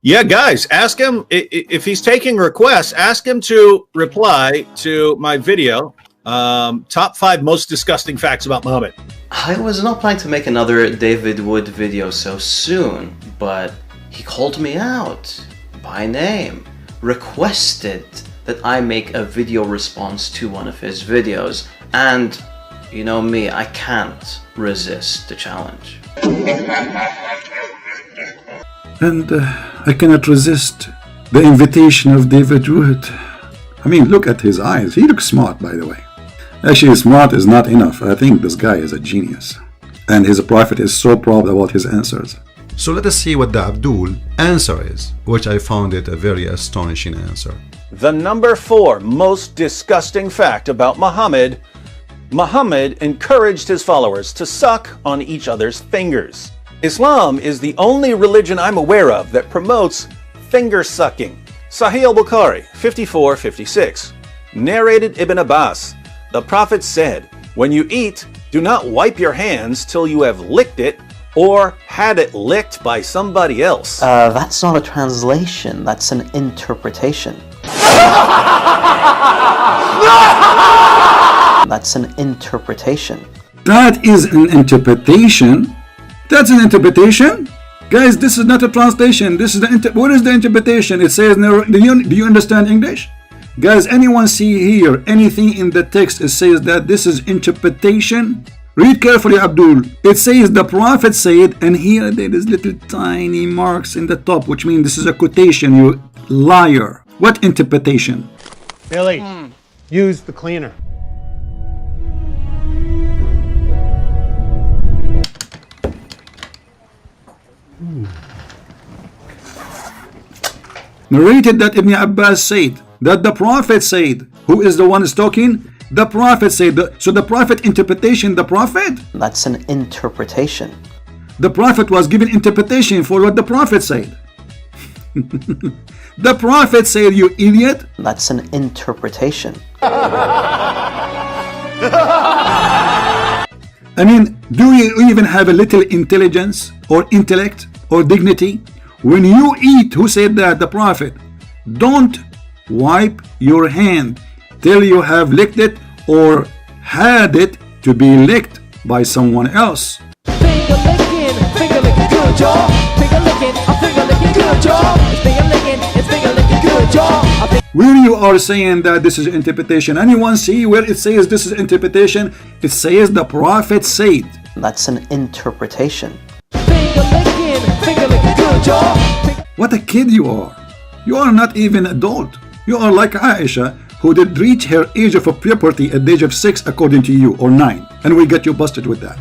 Yeah, guys, ask him if he's taking requests. Ask him to reply to my video, top 5 most disgusting facts about Muhammad. I was not planning to make another David Wood video so soon, but he called me out by name, requested that I make a video response to one of his videos, and you know me, I can't resist the challenge. And I cannot resist the invitation of David Wood. I mean, look at his eyes. He looks smart, by the way. Actually, smart is not enough. I think this guy is a genius. And his prophet is so proud about his answers. So let us see what the Abdul answer is, which I found it a very astonishing answer. The number 4 most disgusting fact about Muhammad: Muhammad encouraged his followers to suck on each other's fingers. Islam is the only religion I'm aware of that promotes finger sucking. Sahih al-Bukhari 54:56. Narrated Ibn Abbas, the Prophet said, "When you eat, do not wipe your hands till you have licked it or had it licked by somebody else." That's not a translation, that's an interpretation. That's an interpretation. That is an interpretation? That's an interpretation? Guys, this is not a translation. This is what is the interpretation? It says, do you understand English? Guys, anyone see here anything in the text? It says that this is interpretation? Read carefully, Abdul. It says the Prophet said, and here there is little tiny marks in the top, which means this is a quotation, you liar. What interpretation? Billy, use the cleaner. Narrated that Ibn Abbas said, that the Prophet said. Who is the one is talking? The Prophet said. So the Prophet interpretation, the Prophet? That's an interpretation. The Prophet was given interpretation for what the Prophet said. The Prophet said, you idiot. That's an interpretation. I mean, do you even have a little intelligence or intellect or dignity? When you eat, who said that? The Prophet. Don't wipe your hand till you have licked it or had it to be licked by someone else. Finger licking good job. Finger licking, finger licking good job. It's finger licking good job. Where you are saying that this is interpretation, anyone see where it says this is interpretation? It says the Prophet said. That's an interpretation. Finger licking good job. What a kid you are. You are not even adult. You are like Aisha, who did reach her age of puberty at the age of 6 according to you, or 9, and we get you busted with that.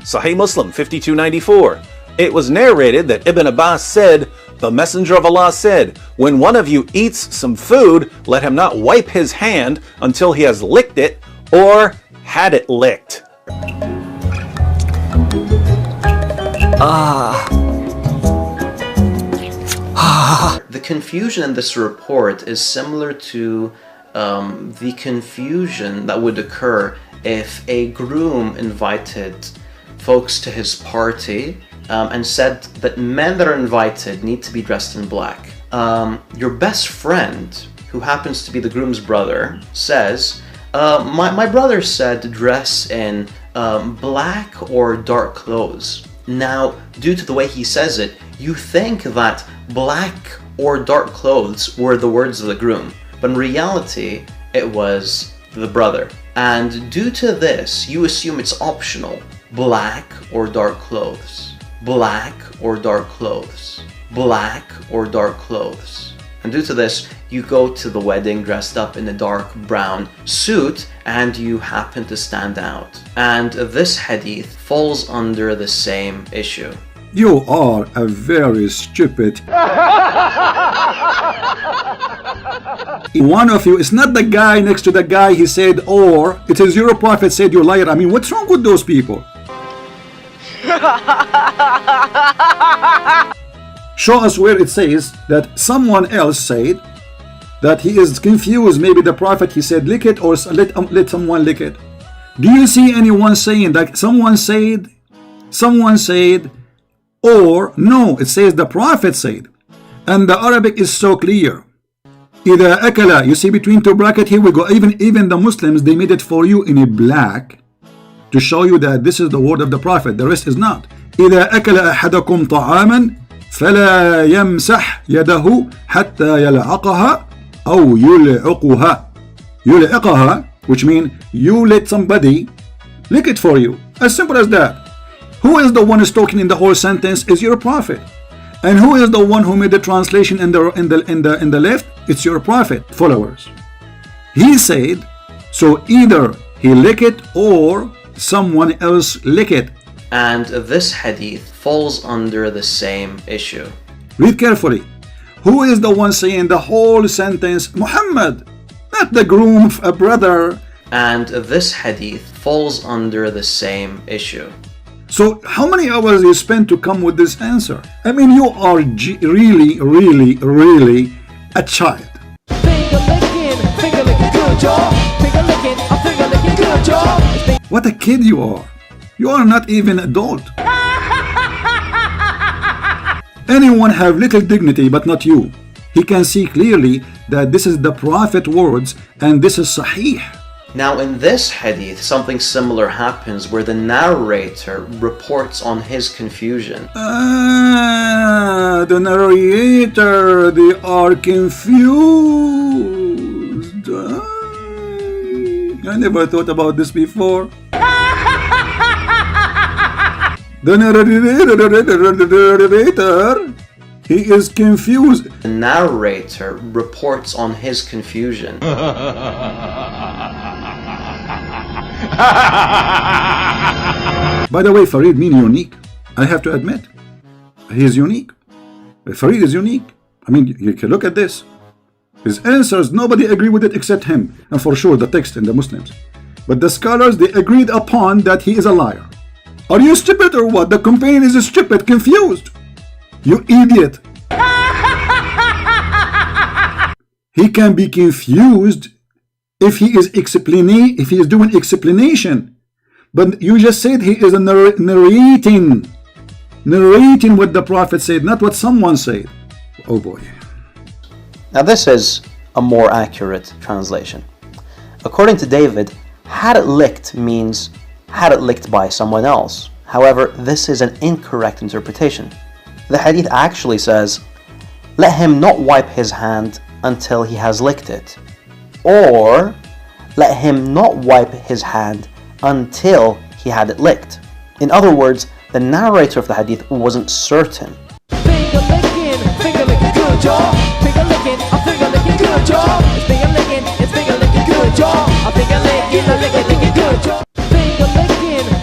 Sahih Muslim 5294. It was narrated that Ibn Abbas said, "The Messenger of Allah said, when one of you eats some food, let him not wipe his hand until he has licked it or had it licked." The confusion in this report is similar to the confusion that would occur if a groom invited folks to his party and said that men that are invited need to be dressed in black. Your best friend, who happens to be the groom's brother, says, my brother said to dress in black or dark clothes. Now, due to the way he says it, you think that black or dark clothes were the words of the groom, but in reality, it was the brother. And due to this, you assume it's optional. Black or dark clothes. Black or dark clothes. Black or dark clothes. And due to this, you go to the wedding dressed up in a dark brown suit and you happen to stand out. And this hadith falls under the same issue. You are a very stupid. One of you, it's not the guy next to the guy he said, or it is your Prophet said, you liar. I mean, what's wrong with those people? Show us where it says that someone else said that he is confused. Maybe the Prophet, he said lick it, or let someone lick it. Do you see anyone saying that someone said, or no, it says the Prophet said. And the Arabic is so clear. إذا أكل, you see between two brackets, here we go. Even the Muslims, they made it for you in a black to show you that this is the word of the Prophet. The rest is not. إذا أكل أحدكم طعاما فلا يمسح يده حتى يلعقها أو يلعقها. يلعقها, which means you let somebody lick it for you. As simple as that. Who is the one who's talking in the whole sentence? Is your Prophet. And who is the one who made the translation in the left? It's your Prophet followers. He said, so either he lick it or someone else lick it. And this hadith falls under the same issue. Read carefully. Who is the one saying the whole sentence? Muhammad, not the groom, a brother. And this hadith falls under the same issue. So how many hours you spend to come with this answer? I mean, you are really, really, really a child. Finger licking good job. Finger licking, I'm finger licking good job. What a kid you are. You are not even adult. Anyone have little dignity but not you. He can see clearly that this is the Prophet words and this is Sahih. Now in this hadith, something similar happens where the narrator reports on his confusion. The narrator, they are confused. I never thought about this before. The narrator, he is confused. The narrator reports on his confusion. By the way, Farid means unique. I have to admit, he is unique. Farid is unique. I mean, you can look at this. His answers, nobody agreed with it except him, and for sure the text and the Muslims. But the scholars, they agreed upon that he is a liar. Are you stupid or what? The companion is stupid, confused. You idiot. He can be confused if he is doing explanation. But you just said he is narrating what the Prophet said, not what someone said. Oh boy. Now this is a more accurate translation. According to David, had it licked means had it licked by someone else. However, this is an incorrect interpretation. The hadith actually says, let him not wipe his hand until he has licked it. Or, let him not wipe his hand until he had it licked. In other words, the narrator of the hadith wasn't certain. Finger licking good job. Finger licking, I'm finger licking good job. It's finger licking good job. I'm finger licking good job.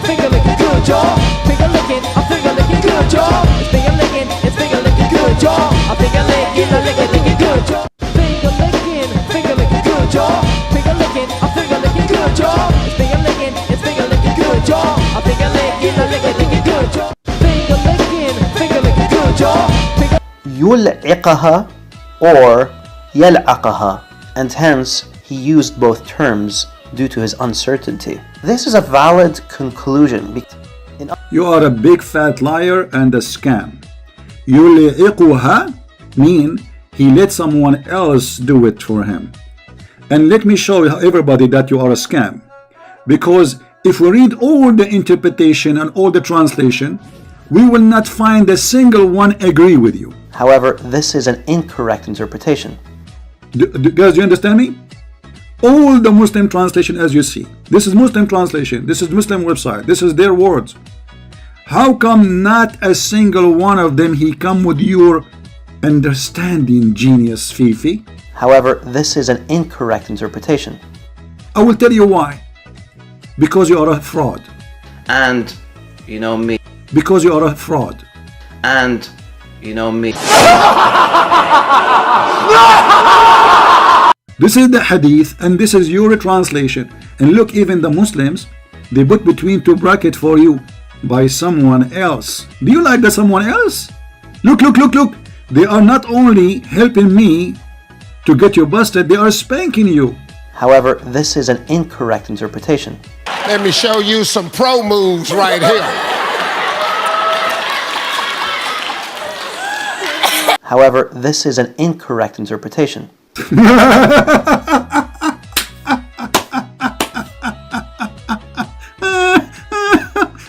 Finger licking good job. Finger licking, I'm finger licking good job. It's finger licking good job. I'm finger licking good job. Finger licking good job. Finger licking, I'm finger licking good job. It's finger licking good job. I'm finger licking good job. Finger licking good job. Yul'iqaha or yal'aqaha, and hence he used both terms due to his uncertainty. This is a valid conclusion. You are a big fat liar and a scam. Yul'iquha mean he let someone else do it for him. And let me show everybody that you are a scam. Because if we read all the interpretation and all the translation, we will not find a single one agree with you. However, this is an incorrect interpretation. Guys, do you understand me? All the Muslim translation as you see. This is Muslim translation. This is Muslim website. This is their words. How come not a single one of them he come with your understanding, genius, Fifi? However, this is an incorrect interpretation. I will tell you why. Because you are a fraud. And, you know me. Because you are a fraud. And, you know me. This is the hadith and this is your translation. And look, even the Muslims, they put between two brackets for you by someone else. Do you like that someone else? Look. They are not only helping me to get you busted, they are spanking you. However, this is an incorrect interpretation. Let me show you some pro moves right here. However, this is an incorrect interpretation.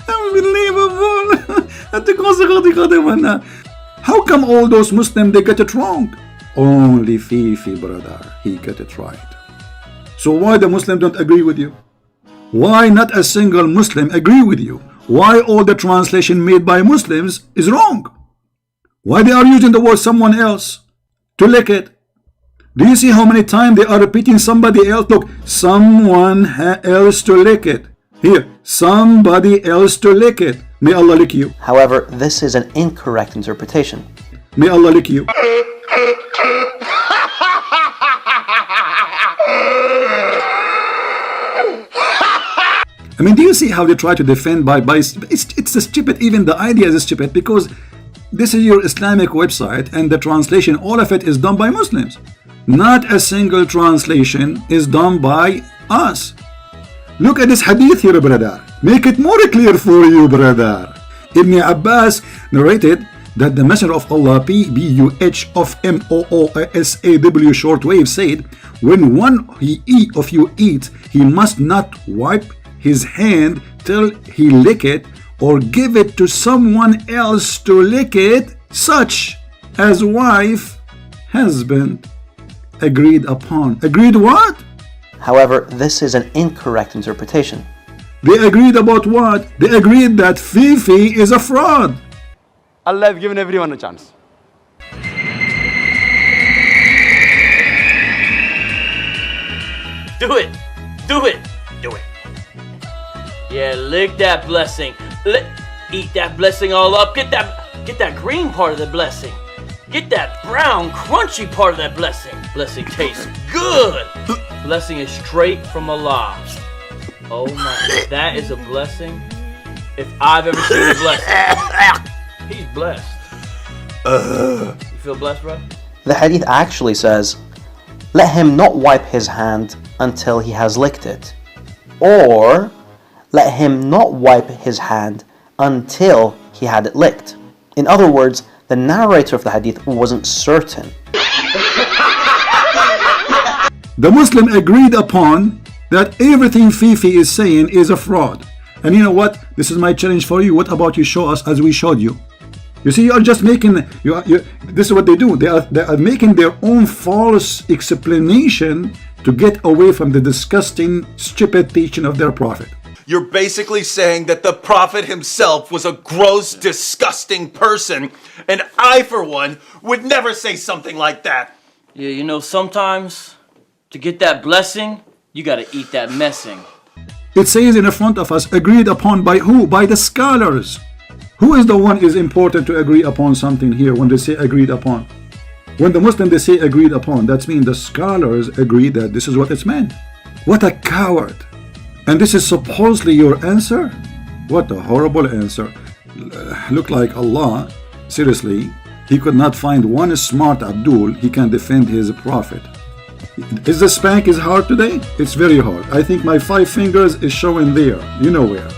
Unbelievable. How come all those Muslims, they get it wrong? Only Fifi, brother, he got it right. So why the Muslims don't agree with you? Why not a single Muslim agree with you? Why all the translation made by Muslims is wrong? Why they are using the word someone else to lick it? Do you see how many times they are repeating somebody else? Look, someone else to lick it. Here, somebody else to lick it. May Allah lick you. However, this is an incorrect interpretation. May Allah lick you. I mean, do you see how they try to defend by it's stupid. Even the idea is stupid, because this is your Islamic website and the translation, all of it is done by Muslims. Not a single translation is done by us. Look at this hadith here, brother. Make it more clear for you, brother. Ibn Abbas narrated that the Messenger of Allah, P-B-U-H of M-O-O-S-A-W shortwave, said, when one of you eat, he must not wipe his hand till he lick it, or give it to someone else to lick it, such as wife, husband, agreed upon. Agreed what? However, this is an incorrect interpretation. They agreed about what? They agreed that Fifi is a fraud. Allah has given everyone a chance. Do it. Do it. Do it. Yeah, lick that blessing. Eat that blessing all up. Get that green part of the blessing. Get that brown, crunchy part of that blessing. Blessing tastes good. Blessing is straight from Allah. Oh my, that is a blessing. If I've ever seen a blessing. He's blessed. You feel blessed, bro? The hadith actually says, let him not wipe his hand until he has licked it. Or, let him not wipe his hand until he had it licked. In other words, the narrator of the hadith wasn't certain. The Muslim agreed upon that everything Fifi is saying is a fraud. And you know what? This is my challenge for you. What about you show us as we showed you? You see, you are just making, this is what they do. They are making their own false explanation to get away from the disgusting, stupid teaching of their prophet. You're basically saying that the prophet himself was a gross, disgusting person, and I, for one, would never say something like that. Yeah, you know, sometimes to get that blessing, you gotta eat that messing. It says in the front of us, agreed upon by who? By the scholars. Who is the one is important to agree upon something here when they say agreed upon? When the Muslim they say agreed upon, that means the scholars agree that this is what it's meant. What a coward. And this is supposedly your answer? What a horrible answer. Look like Allah, seriously, he could not find one smart Abdul he can defend his prophet. Is the spank is hard today? It's very hard. I think my 5 fingers is showing there. You know where.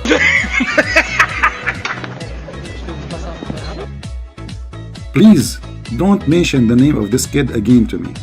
Please don't mention the name of this kid again to me.